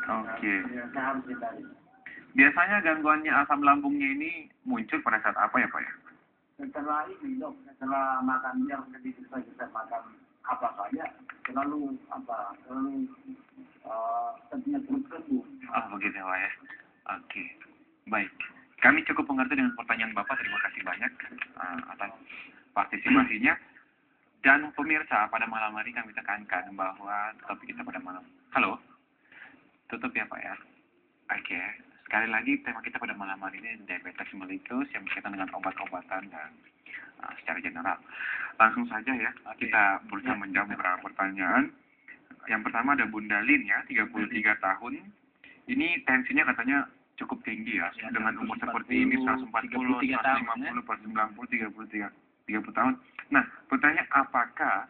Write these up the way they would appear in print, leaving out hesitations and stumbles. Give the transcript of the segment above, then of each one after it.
Oke. Ya, saya harus hindari. Biasanya gangguannya asam lambungnya ini muncul pada saat apa ya Pak ya? Setelah ini dok, setelah makan yang sedikit saja saya makan apa saja, selalu tentunya perut kembung. Oh begitu Pak ya. Oke. Baik. Kami cukup mengerti dengan pertanyaan Bapak. Terima kasih banyak atas partisipasinya. Dan pemirsa, pada malam hari kami tekankan bahwa topik kita pada malam. Halo? Tutup ya Pak ya. Oke. Sekali lagi tema kita pada malam hari ini diabetes mellitus yang berkaitan dengan obat-obatan dan secara general. Langsung saja ya, kita berusaha menjawab beberapa pertanyaan. Yang pertama ada Bunda Lin ya, 33 tahun. Ini tensinya katanya cukup tinggi ya, dengan umur seperti ini 140, 150, 190, 30 tahun. Nah, pertanyaan apakah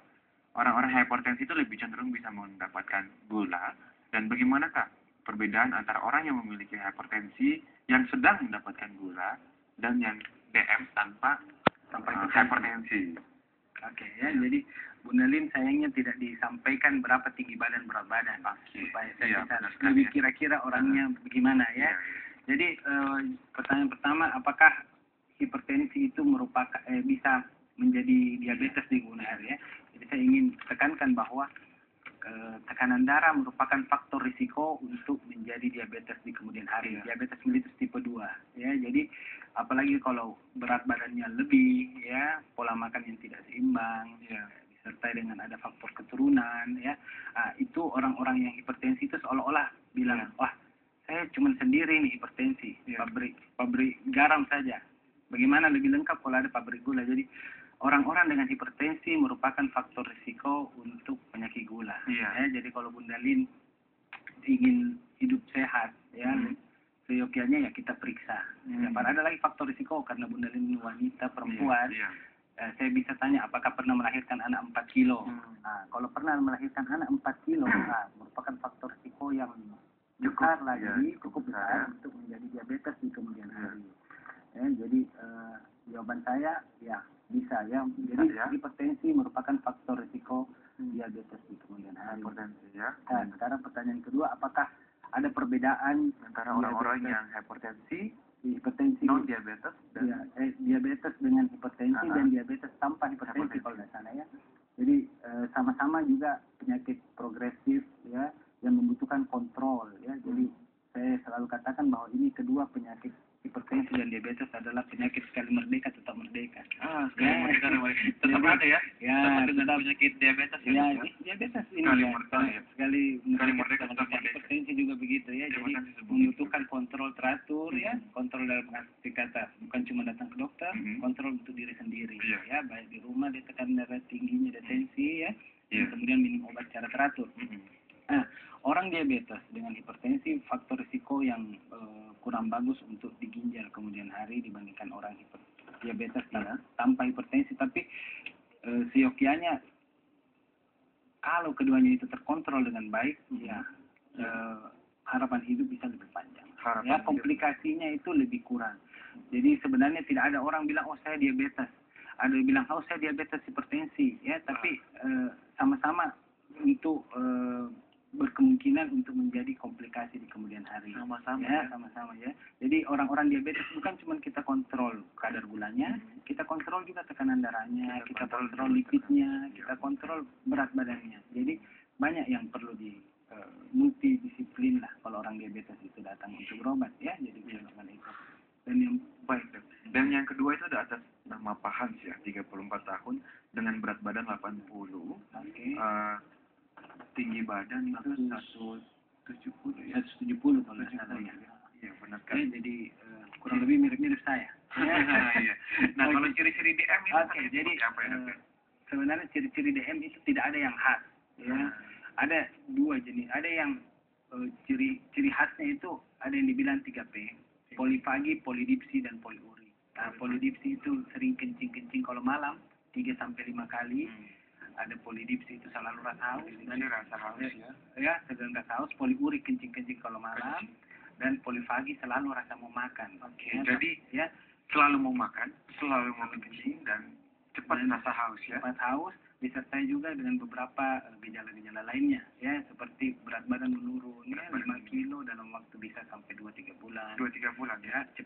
orang-orang hipertensi itu lebih cenderung bisa mendapatkan gula, dan bagaimanakah perbedaan antara orang yang memiliki hipertensi yang sedang mendapatkan gula dan yang DM tanpa hipertensi? Oke ya, jadi Bunda Lin sayangnya tidak disampaikan berapa tinggi badan berat badan, supaya saya bisa lebih kira-kira orangnya bagaimana ya. Jadi pertanyaan pertama, apakah hipertensi itu merupakan bisa menjadi diabetes di kemudian hari ya? Jadi saya ingin tekankan bahwa tekanan darah merupakan faktor risiko untuk menjadi diabetes di kemudian hari, diabetes mellitus tipe 2 ya. Jadi apalagi kalau berat badannya lebih ya, pola makan yang tidak seimbang ya, disertai dengan ada faktor keturunan ya. Itu orang-orang yang hipertensi itu seolah-olah bilang, wah saya cuma sendiri nih hipertensi, pabrik garam saja. Bagaimana lebih lengkap kalau ada pabrik gula. Jadi orang-orang dengan hipertensi merupakan faktor risiko untuk penyakit gula. Ya, jadi kalau Bunda Lin ingin hidup sehat, ya, seyogianya ya kita periksa. Ya, ada lagi faktor risiko karena Bunda Lin wanita perempuan. Saya bisa tanya apakah pernah melahirkan anak 4 kilo. Nah, kalau pernah melahirkan anak 4 kilo, merupakan faktor risiko yang besar lagi, cukup besar untuk menjadi diabetes di kemudian hari. Ya, jadi jawaban saya ya bisa ya. Jadi hipertensi merupakan faktor risiko diabetes di kemudian hari. Nah, sekarang pertanyaan kedua, apakah ada perbedaan antara orang-orang yang hipertensi non diabetes dan diabetes dengan hipertensi dan diabetes tanpa hipertensi kalau tidak salah ya. Jadi sama-sama juga penyakit progresif ya yang membutuhkan kontrol ya. Jadi saya selalu katakan bahwa ini kedua penyakit hipertensi dan diabetes adalah penyakit sekali merdeka tetap merdeka. Sekali merdeka tetap ada ya. Ya, tetap penyakit diabetes ya. Diabetes ini sekali ya, merdeka, sekali merdeka tetap merdeka. Hipertensi juga begitu ya. Jadi membutuhkan kontrol teratur ya, kontrol dalam arti kata bukan cuma datang ke dokter, kontrol untuk diri sendiri ya, baik di rumah dia tekan darah tingginya, ada tensi ya, dan kemudian minum obat secara teratur. Nah, orang diabetes dengan hipertensi faktor risiko yang kurang bagus untuk di ginjal kemudian hari dibandingkan orang diabetes tanpa hipertensi. Tapi seyogianya kalau keduanya itu terkontrol dengan baik, ya harapan hidup bisa lebih panjang. Komplikasinya itu lebih kurang. Jadi sebenarnya tidak ada orang bilang oh saya diabetes, ada yang bilang oh saya diabetes hipertensi ya, tapi sama-sama itu berkemungkinan untuk menjadi komplikasi di kemudian hari. Sama-sama ya. Jadi orang-orang diabetes bukan cuma kita kontrol kadar gulanya, kita kontrol juga tekanan darahnya, kita kontrol lipidnya, kita kontrol berat badannya. Jadi banyak yang perlu di multidisiplin lah kalau orang diabetes itu datang untuk berobat ya. Jadi dengan itu. Dan yang baik. Dan yang kedua itu ada atas nama Pak Hans ya, 34 tahun dengan berat badan 80. Tinggi badan itu 170 ya. 170 kalau salah ya. Iya benar kan. Jadi kurang lebih mirip-mirip saya. Iya. Nah, kalau ciri-ciri DM itu jadi apa ya? Sebenarnya ciri-ciri DM itu tidak ada yang khas ya. Ada dua jenis. Ada yang ciri khasnya itu ada yang dibilang 3P. Polifagi, polidipsi dan poliuri. Nah, polidipsi itu sering kencing-kencing kalau malam 3 sampai 5 kali. Ada polidipsi itu selalu rasa haus. Ini rasa haus ya. Ya, sedang rasa haus. Poliuri kencing-kencing kalau malam. Dan polifagi selalu rasa mau makan. Jadi ya selalu mau makan, selalu mau kencing dan cepat rasa haus ya. Cepat haus disertai juga dengan beberapa gejala-gejala lainnya ya, seperti berat badan menurun ya, 5 kilo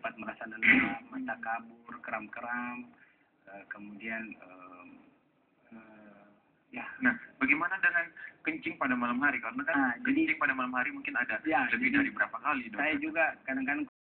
cepat merasa lelah, mata kabur, kram-kram, kemudian ya. Nah, bagaimana dengan kencing pada malam hari? Karena kan Jadi kencing pada malam hari mungkin ada ya, lebih jadi dari berapa kali, Dok? saya juga kadang-kadang